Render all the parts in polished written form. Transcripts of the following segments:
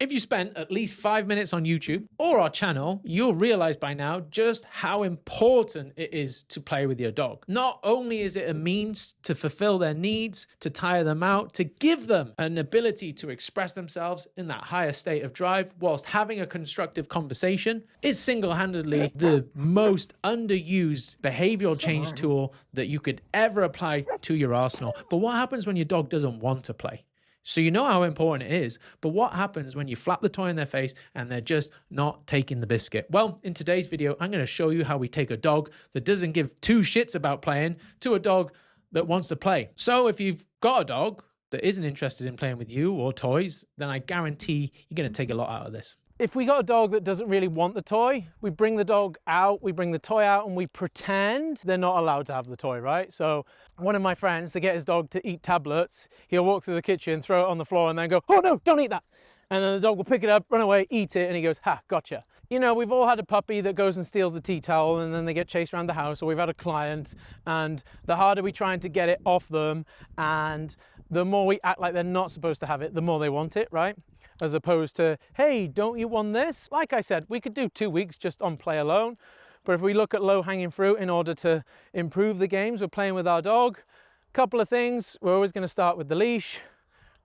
If you spent at least 5 minutes on YouTube or our channel, you'll realize by now just how important it is to play with your dog. Not only is it a means to fulfill their needs, to tire them out, to give them an ability to express themselves in that higher state of drive whilst having a constructive conversation, it's single-handedly the most underused behavioral change tool that you could ever apply to your arsenal. But what happens when your dog doesn't want to play? So you know how important it is, but what happens when you flap the toy in their face and they're just not taking the biscuit? Well, in today's video, I'm going to show you how we take a dog that doesn't give two shits about playing to a dog that wants to play. So if you've got a dog that isn't interested in playing with you or toys, then I guarantee you're going to take a lot out of this. If we got a dog that doesn't really want the toy, we bring the dog out, we bring the toy out and we pretend they're not allowed to have the toy, right? So one of my friends, to get his dog to eat tablets, he'll walk through the kitchen, throw it on the floor and then go, oh no, don't eat that. And then the dog will pick it up, run away, eat it, and he goes, ha, gotcha. You know, we've all had a puppy that goes and steals the tea towel and then they get chased around the house, or we've had a client and the harder we trying to get it off them and the more we act like they're not supposed to have it, the more they want it, right? As opposed to, hey, don't you want this? Like I said, we could do 2 weeks just on play alone. But if we look at low-hanging fruit in order to improve the games we're playing with our dog, a couple of things. We're always going to start with the leash.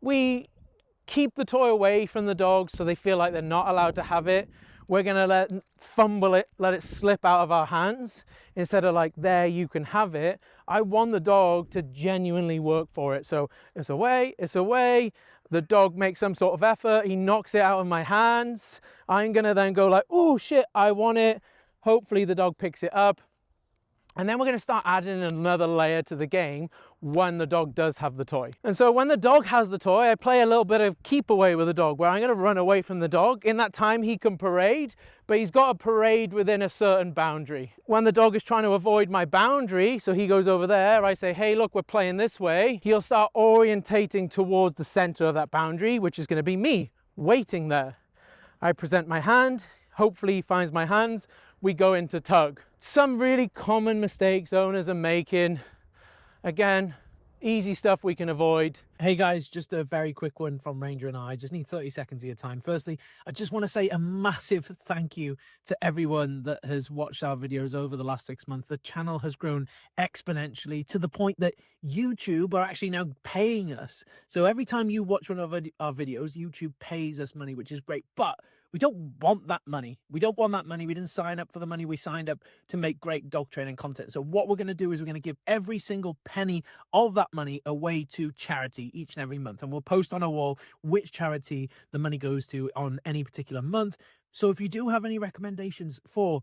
We keep the toy away from the dog so they feel like they're not allowed to have it. We're going to fumble it, let it slip out of our hands. Instead of like, there, you can have it. I want the dog to genuinely work for it. So it's away, it's away. The dog makes some sort of effort, he knocks it out of my hands. I'm gonna then go like, oh shit, I want it. Hopefully the dog picks it up. And then we're gonna start adding another layer to the game when the dog does have the toy. And so when the dog has the toy, I play a little bit of keep away with the dog, where I'm gonna run away from the dog. In that time he can parade, but he's got to parade within a certain boundary. When the dog is trying to avoid my boundary, so he goes over there, I say, hey, look, we're playing this way. He'll start orientating towards the center of that boundary, which is gonna be me, waiting there. I present my hand, hopefully he finds my hands, we go into tug. Some really common mistakes owners are making. Again, easy stuff we can avoid. Hey guys, just a very quick one from Ranger and I just need 30 seconds of your time. Firstly, I just want to say a massive thank you to everyone that has watched our videos over the last 6 months. The channel has grown exponentially to the point that YouTube are actually now paying us. So every time you watch one of our videos, YouTube pays us money, which is great, but we don't want that money. We don't want that money. We didn't sign up for the money. We signed up to make great dog training content. So what we're going to do is we're going to give every single penny of that money away to charity each and every month. And we'll post on a wall which charity the money goes to on any particular month. So if you do have any recommendations for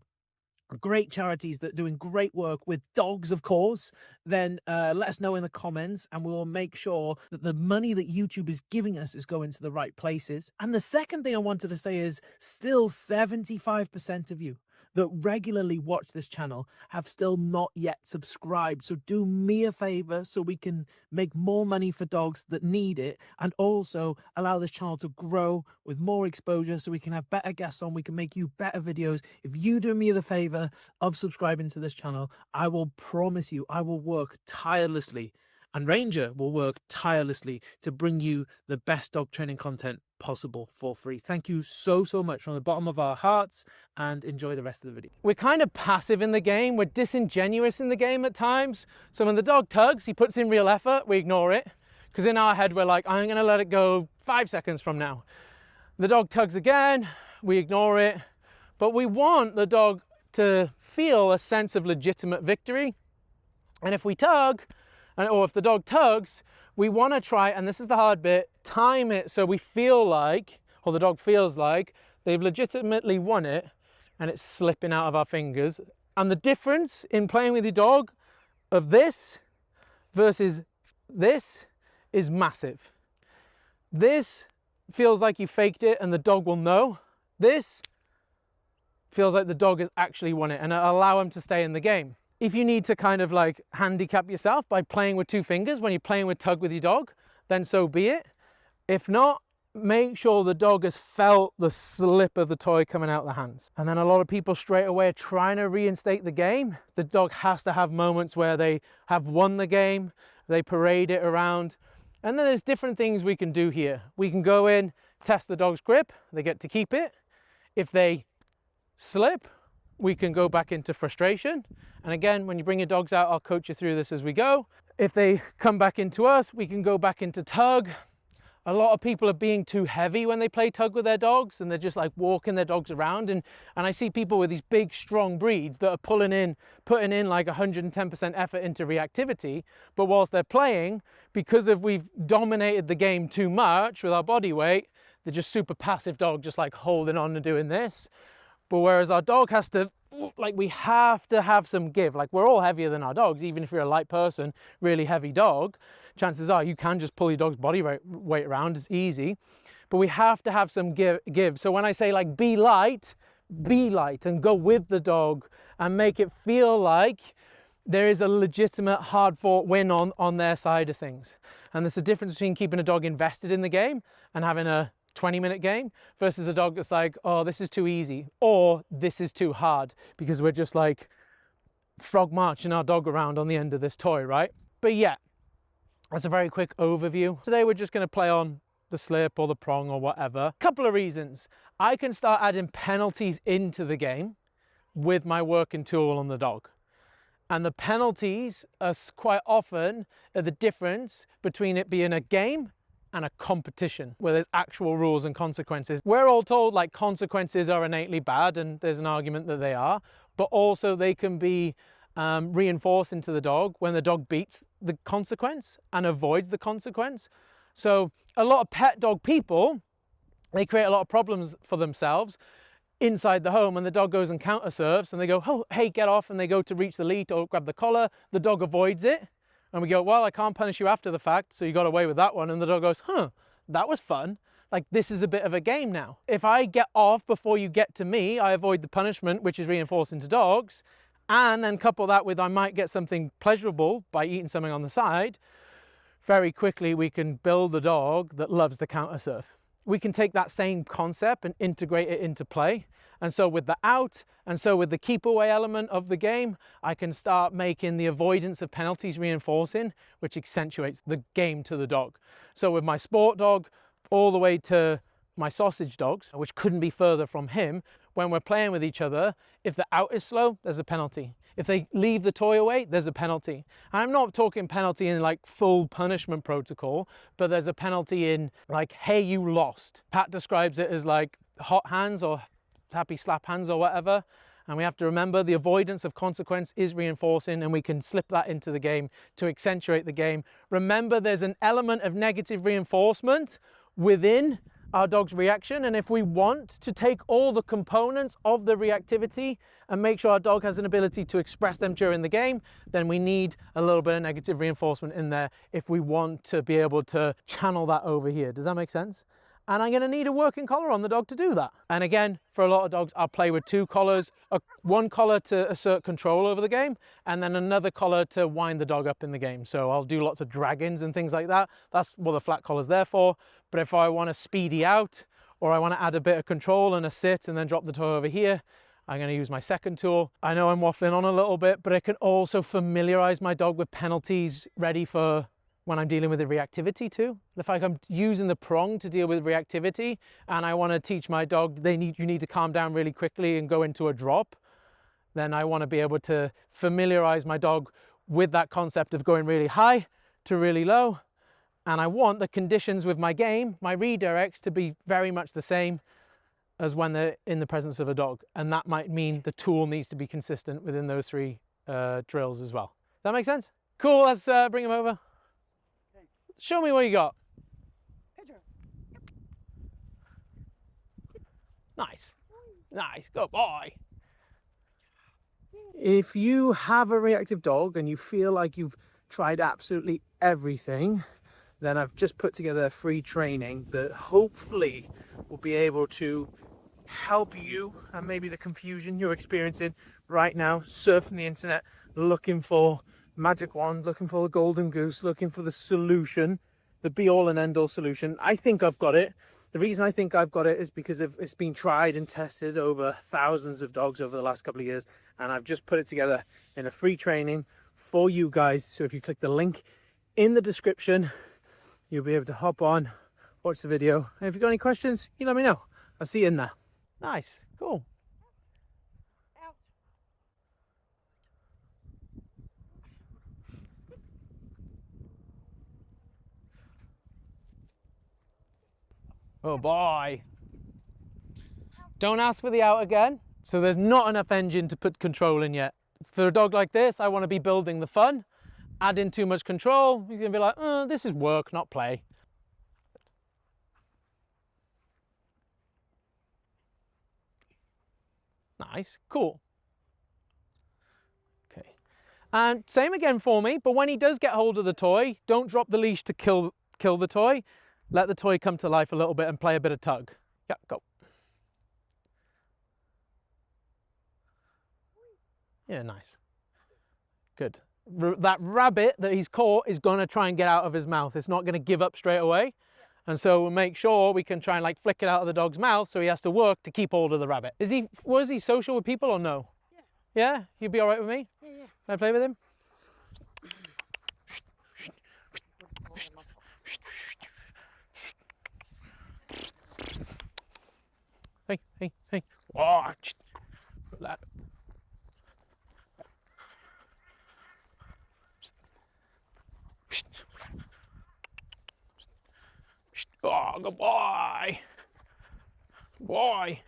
great charities that are doing great work with dogs, of course, then let us know in the comments and we will make sure that the money that YouTube is giving us is going to the right places. And the second thing I wanted to say is still 75% of you that regularly watch this channel have still not yet subscribed. So do me a favor so we can make more money for dogs that need it and also allow this channel to grow with more exposure so we can have better guests on, we can make you better videos. If you do me the favor of subscribing to this channel, I will promise you I will work tirelessly and Ranger will work tirelessly to bring you the best dog training content possible for free. Thank you so much from the bottom of our hearts and enjoy the rest of the video. We're kind of passive in the game. We're disingenuous in the game at times. So when the dog tugs, he puts in real effort, we ignore it. Because in our head, we're like, I'm going to let it go 5 seconds from now. The dog tugs again, we ignore it. But we want the dog to feel a sense of legitimate victory. And if we tug, or if the dog tugs, we want to try, and this is the hard bit, time it so we feel like, or the dog feels like, they've legitimately won it and it's slipping out of our fingers. And the difference in playing with your dog of this versus this is massive. This feels like you faked it and the dog will know. This feels like the dog has actually won it and it'll allow him to stay in the game. If you need to kind of like handicap yourself by playing with 2 fingers when you're playing with tug with your dog, then so be it. If not, make sure the dog has felt the slip of the toy coming out of the hands. And then a lot of people straight away are trying to reinstate the game. The dog has to have moments where they have won the game, they parade it around. And then there's different things we can do here. We can go in, test the dog's grip, they get to keep it. If they slip, we can go back into frustration. And again, when you bring your dogs out, I'll coach you through this as we go. If they come back into us, we can go back into tug. A lot of people are being too heavy when they play tug with their dogs, and they're just like walking their dogs around. And I see people with these big, strong breeds that are putting in like 110% effort into reactivity. But whilst they're playing, because we've dominated the game too much with our body weight, they're just super passive dog, just like holding on and doing this. But whereas our dog has to, like, we have to have some give. Like, we're all heavier than our dogs. Even if you're a light person, really heavy dog, chances are you can just pull your dog's body weight around. It's easy. But we have to have some give. So when I say, like, be light and go with the dog and make it feel like there is a legitimate hard-fought win on their side of things. And there's a difference between keeping a dog invested in the game and having a 20-minute game versus a dog that's like, oh, this is too easy, or this is too hard, because we're just like frog marching our dog around on the end of this toy, right? But yeah, that's a very quick overview. Today we're just going to play on the slip or the prong or whatever. Couple of reasons. I can start adding penalties into the game with my working tool on the dog. And the penalties are quite often the difference between it being a game and a competition where there's actual rules and consequences. We're all told like consequences are innately bad, and there's an argument that they are, but also they can be reinforced into the dog when the dog beats the consequence and avoids the consequence. So a lot of pet dog people, they create a lot of problems for themselves inside the home, and the dog goes and counter serves and they go, oh, hey, get off, and they go to reach the lead or grab the collar. The dog avoids it. And we go, well, I can't punish you after the fact, so you got away with that one. And the dog goes, huh, that was fun. Like, this is a bit of a game now. If I get off before you get to me, I avoid the punishment, which is reinforcing to dogs, and then couple that with I might get something pleasurable by eating something on the side. Very quickly, we can build a dog that loves the counter serve. We can take that same concept and integrate it into play. And so with the out, and so with the keep away element of the game, I can start making the avoidance of penalties reinforcing, which accentuates the game to the dog. So with my sport dog, all the way to my sausage dogs, which couldn't be further from him, when we're playing with each other, if the out is slow, there's a penalty. If they leave the toy away, there's a penalty. I'm not talking penalty in like full punishment protocol, but there's a penalty in like, hey, you lost. Pat describes it as like hot hands or happy slap hands or whatever. And we have to remember the avoidance of consequence is reinforcing, and we can slip that into the game to accentuate the game. Remember, there's an element of negative reinforcement within our dog's reaction, and if we want to take all the components of the reactivity and make sure our dog has an ability to express them during the game, then we need a little bit of negative reinforcement in there if we want to be able to channel that over here. Does that make sense? And I'm going to need a working collar on the dog to do that. And again, for a lot of dogs, I'll play with two collars, one collar to assert control over the game, and then another collar to wind the dog up in the game. So I'll do lots of dragons and things like that. That's what the flat collar's there for. But if I want to speedy out, or I want to add a bit of control and a sit and then drop the toy over here, I'm going to use my second tool. I know I'm waffling on a little bit, but I can also familiarize my dog with penalties ready for when I'm dealing with the reactivity too. If I'm using the prong to deal with reactivity and I want to teach my dog you need to calm down really quickly and go into a drop, then I want to be able to familiarize my dog with that concept of going really high to really low. And I want the conditions with my game, my redirects, to be very much the same as when they're in the presence of a dog. And that might mean the tool needs to be consistent within those three drills as well. Does that make sense? Cool, let's bring him over. Show me what you got. Picture. Nice. Nice. Good boy. If you have a reactive dog and you feel like you've tried absolutely everything, then I've just put together a free training that hopefully will be able to help you and maybe the confusion you're experiencing right now, surfing the internet, looking for magic wand, looking for the golden goose, looking for the solution, the be all and end all solution. I think I've got it. The reason I think I've got it is because it's been tried and tested over thousands of dogs over the last couple of years, and I've just put it together in a free training for you guys. So if you click the link in the description, you'll be able to hop on, watch the video. And if you've got any questions, you let me know. I'll see you in there. Nice, cool. Oh boy. Don't ask for the out again. So there's not enough engine to put control in yet. For a dog like this, I want to be building the fun. Add in too much control, he's going to be like, oh, this is work, not play. Nice, cool. Okay. And same again for me, but when he does get hold of the toy, don't drop the leash to kill the toy. Let the toy come to life a little bit and play a bit of tug. Yeah, go. Yeah, nice. Good. That rabbit that he's caught is going to try and get out of his mouth. It's not going to give up straight away. And so we'll make sure we can try and like flick it out of the dog's mouth, so he has to work to keep hold of the rabbit. Was he social with people or no? Yeah. Yeah? He'd be all right with me? Yeah, yeah. Can I play with him? Hey, hey, hey. Watch. That. Oh, good boy. Boy.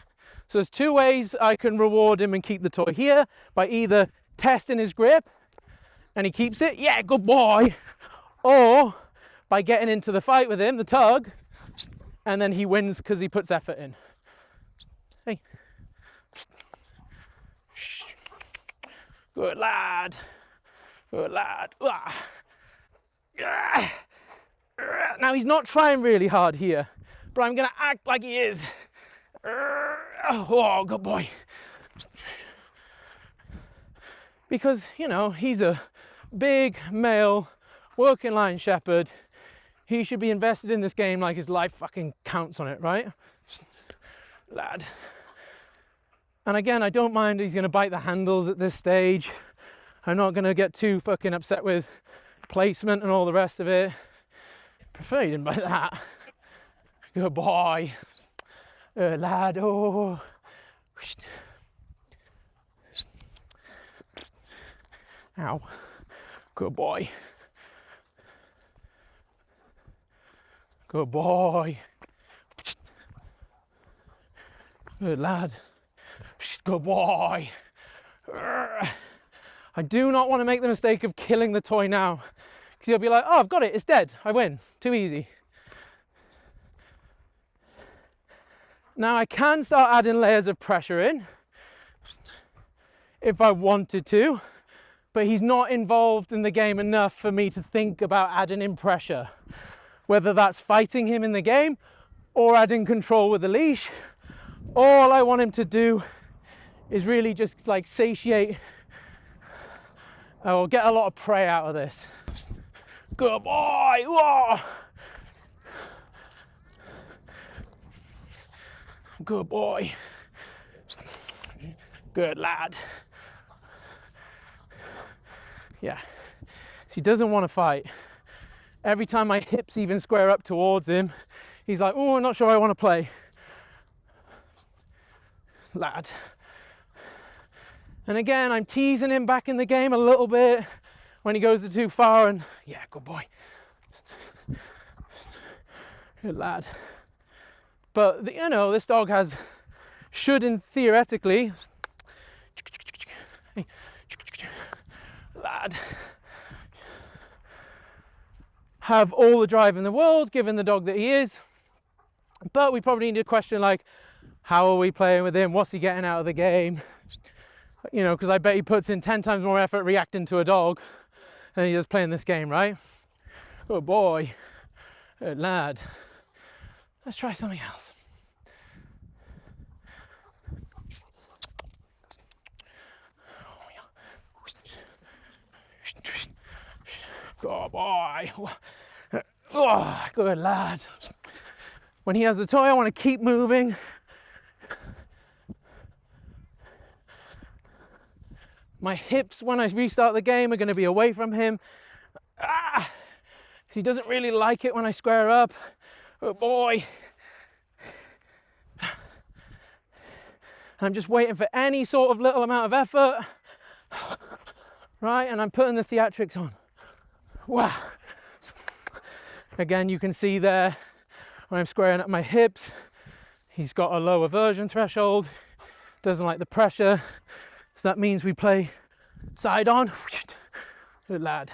So there's two ways I can reward him and keep the toy here, by either testing his grip and he keeps it, yeah, good boy, or by getting into the fight with him, the tug, and then he wins because he puts effort in. Hey. Good lad. Good lad. Now he's not trying really hard here, but I'm going to act like he is. Oh, good boy. Because, you know, he's a big male working line shepherd. He should be invested in this game like his life fucking counts on it, right? Lad. And again, I don't mind he's going to bite the handles at this stage. I'm not going to get too fucking upset with placement and all the rest of it. Prefer you didn't bite that. Good boy. Lad, oh. Ow. Good boy. Good boy. Good lad. Good boy. I do not want to make the mistake of killing the toy now, because he'll be like, oh, I've got it, it's dead, I win. Too easy. Now I can start adding layers of pressure in if I wanted to, but he's not involved in the game enough for me to think about adding in pressure, whether that's fighting him in the game or adding control with the leash. All I want him to do is really just like satiate or get a lot of prey out of this. Good boy. Whoa. Good boy. Good lad. Yeah. So he doesn't want to fight. Every time my hips even square up towards him, he's like, oh, I'm not sure I want to play. Lad. And again, I'm teasing him back in the game a little bit when he goes too far, and yeah, good boy. Good lad. But, you know, this dog should, in theoretically, lad, have all the drive in the world, given the dog that he is. But we probably need to question, like, how are we playing with him? What's he getting out of the game? You know, because I bet he puts in 10 times more effort reacting to a dog than he does playing this game, right? Good boy. Good lad. Let's try something else. Good boy. Oh, good lad. When he has the toy, I want to keep moving. My hips, when I restart the game, are going to be away from him. Because he doesn't really like it when I square up. Good boy. I'm just waiting for any sort of little amount of effort. Right, and I'm putting the theatrics on. Wow. Again, you can see there when I'm squaring up my hips, he's got a low aversion threshold, doesn't like the pressure. So that means we play side on. Good lad.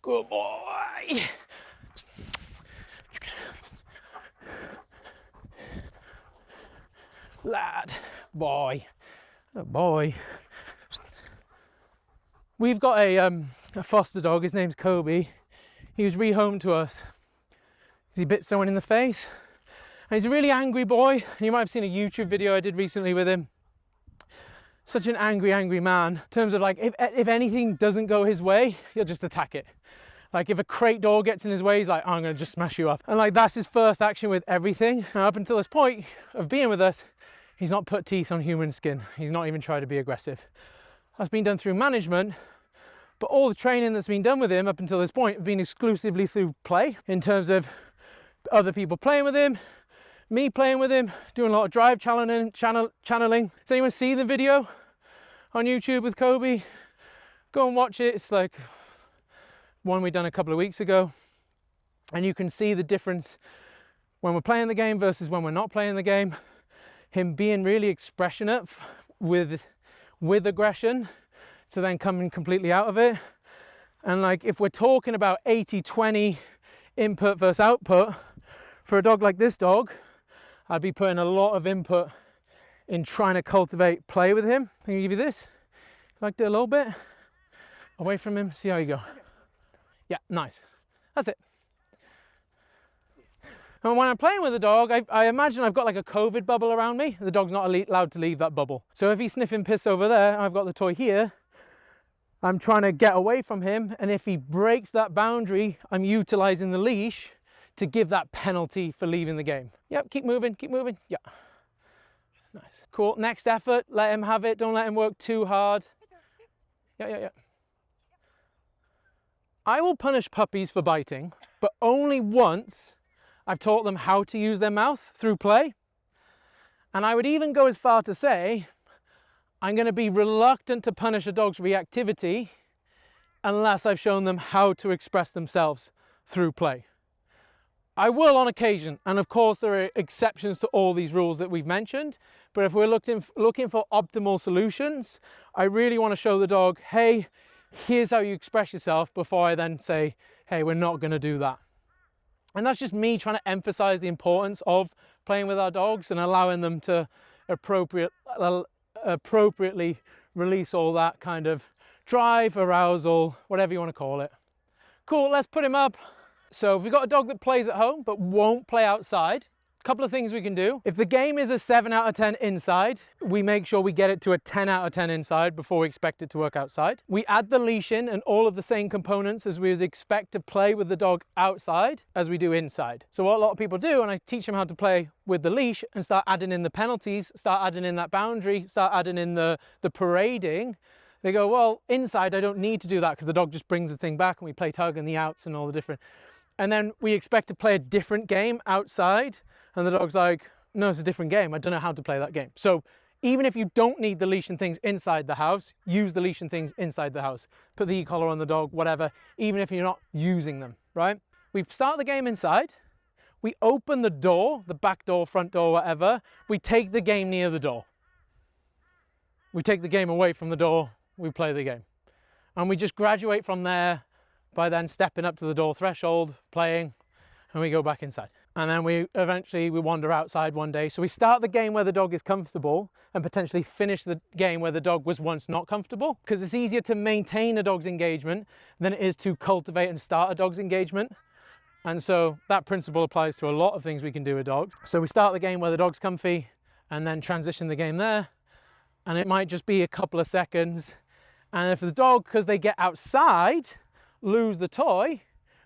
Good boy. Lad. Boy. Good boy. We've got a foster dog, his name's Kobe. He was rehomed to us because he bit someone in the face. And he's a really angry boy. You might have seen a YouTube video I did recently with him. Such an angry man. In terms of like, if anything doesn't go his way, he'll just attack it. Like if a crate door gets in his way, he's like, oh, I'm gonna just smash you up. And like that's his first action with everything. Now up until this point of being with us, he's not put teeth on human skin. He's not even tried to be aggressive. That's been done through management, but all the training that's been done with him up until this point have been exclusively through play, in terms of other people playing with him, me playing with him, doing a lot of drive channeling. Does anyone see the video on YouTube with Kobe? Go and watch it. It's like one we done a couple of weeks ago, and you can see the difference when we're playing the game versus when we're not playing the game. Him being really expressionate with aggression, to then coming completely out of it. And like if we're talking about 80-20 input versus output, for a dog like this dog, I'd be putting a lot of input in trying to cultivate play with him. Can you give you this? Like do a little bit away from him, see how you go. Yeah, nice. That's it. And when I'm playing with the dog, I imagine I've got like a COVID bubble around me. The dog's not allowed to leave that bubble. So if he's sniffing piss over there, I've got the toy here, I'm trying to get away from him. And if he breaks that boundary, I'm utilizing the leash to give that penalty for leaving the game. Yep, keep moving, yeah. Nice, cool. Next effort, let him have it. Don't let him work too hard. Yeah. I will punish puppies for biting, but only once I've taught them how to use their mouth through play. And I would even go as far to say, I'm going to be reluctant to punish a dog's reactivity unless I've shown them how to express themselves through play. I will on occasion, and of course there are exceptions to all these rules that we've mentioned, but if we're looking for optimal solutions, I really want to show the dog, hey, here's how you express yourself, before I then say, hey, we're not going to do that. And that's just me trying to emphasize the importance of playing with our dogs and allowing them to appropriately release all that kind of drive, arousal, whatever you want to call it. Cool, let's put him up. So if we've got a dog that plays at home but won't play outside, a couple of things we can do. If the game is a 7 out of 10 inside, we make sure we get it to a 10 out of 10 inside before we expect it to work outside. We add the leash in and all of the same components as we would expect to play with the dog outside as we do inside. So what a lot of people do, and I teach them how to play with the leash and start adding in the penalties, start adding in that boundary, start adding in the parading. They go, well, inside I don't need to do that because the dog just brings the thing back and we play tug and the outs and all the different. And then we expect to play a different game outside, and the dog's like, no, it's a different game. I don't know how to play that game. So even if you don't need the leash and things inside the house, use the leash and things inside the house. Put the e-collar on the dog, whatever, even if you're not using them, right? We start the game inside. We open the door, the back door, front door, whatever. We take the game near the door. We take the game away from the door. We play the game. And we just graduate from there by then stepping up to the door threshold, playing, and we go back inside. And then we eventually wander outside one day. So we start the game where the dog is comfortable and potentially finish the game where the dog was once not comfortable, because it's easier to maintain a dog's engagement than it is to cultivate and start a dog's engagement. And so that principle applies to a lot of things we can do with dogs. So we start the game where the dog's comfy and then transition the game there. And it might just be a couple of seconds. And if the dog, because they get outside, lose the toy,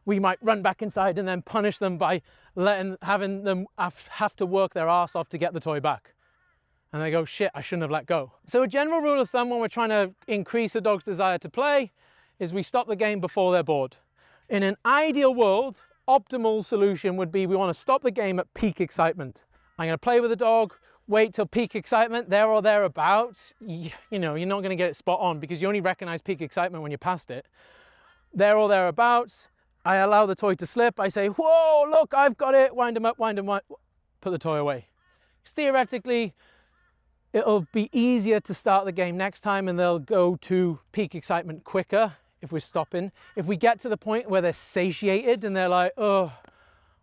we might run back inside and then punish them by having them have to work their arse off to get the toy back. And they go, shit, I shouldn't have let go. So a general rule of thumb when we're trying to increase a dog's desire to play is we stop the game before they're bored. In an ideal world, optimal solution would be we want to stop the game at peak excitement. I'm going to play with the dog, wait till peak excitement, there or thereabouts. You know, you're not going to get it spot on because you only recognize peak excitement when you're past it. There or thereabouts, I allow the toy to slip. I say, whoa, look, I've got it. Wind him up, wind him up. Put the toy away. Because theoretically, it'll be easier to start the game next time and they'll go to peak excitement quicker if we're stopping. If we get to the point where they're satiated and they're like, oh,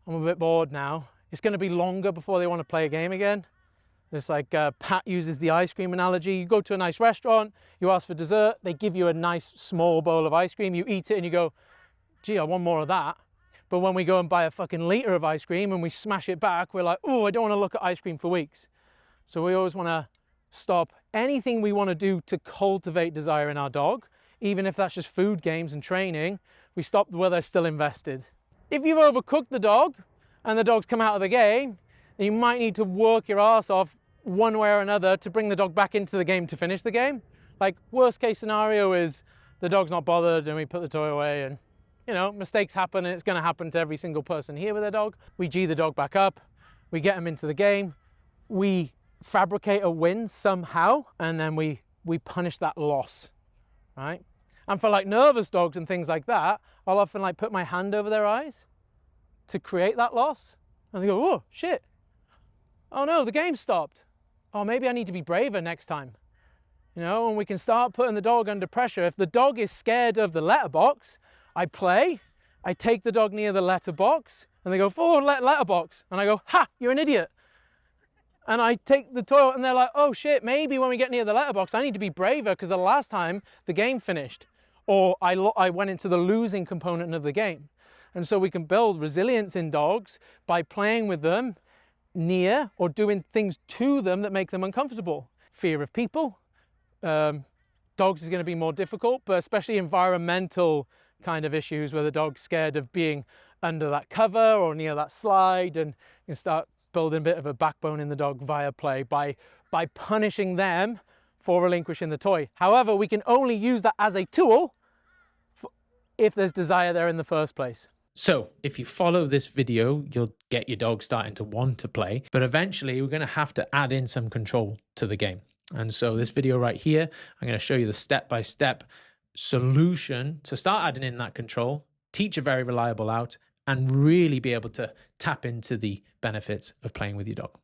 I'm a bit bored now, it's going to be longer before they want to play a game again. It's like Pat uses the ice cream analogy. You go to a nice restaurant, you ask for dessert, they give you a nice small bowl of ice cream, you eat it and you go, gee, I want more of that. But when we go and buy a fucking liter of ice cream and we smash it back, we're like, oh, I don't want to look at ice cream for weeks. So we always want to stop anything we want to do to cultivate desire in our dog, even if that's just food, games and training. We stop where they're still invested. If you've overcooked the dog and the dog's come out of the game, then you might need to work your ass off one way or another to bring the dog back into the game to finish the game. Like, worst case scenario is the dog's not bothered and we put the toy away, and you know, mistakes happen and it's going to happen to every single person here with their dog. We G the dog back up, we get them into the game, we fabricate a win somehow, and then we punish that loss, right? And for like nervous dogs and things like that, I'll often like put my hand over their eyes to create that loss, and they go, oh shit, oh no, the game stopped. Oh, maybe I need to be braver next time. You know, and we can start putting the dog under pressure. If the dog is scared of the letterbox, I play, I take the dog near the letterbox, and they go, oh, letterbox. And I go, ha, you're an idiot. And I take the toy, and they're like, oh shit, maybe when we get near the letterbox, I need to be braver because the last time the game finished, or I went into the losing component of the game. And so we can build resilience in dogs by playing with them near or doing things to them that make them uncomfortable. Fear of people. Dogs is going to be more difficult, but especially environmental kind of issues where the dog's scared of being under that cover or near that slide, and you start building a bit of a backbone in the dog via play by punishing them for relinquishing the toy. However, we can only use that as a tool if there's desire there in the first place. So if you follow this video, you'll get your dog starting to want to play, but eventually we're going to have to add in some control to the game. And so this video right here, I'm going to show you the step-by-step solution to start adding in that control, teach a very reliable out, and really be able to tap into the benefits of playing with your dog.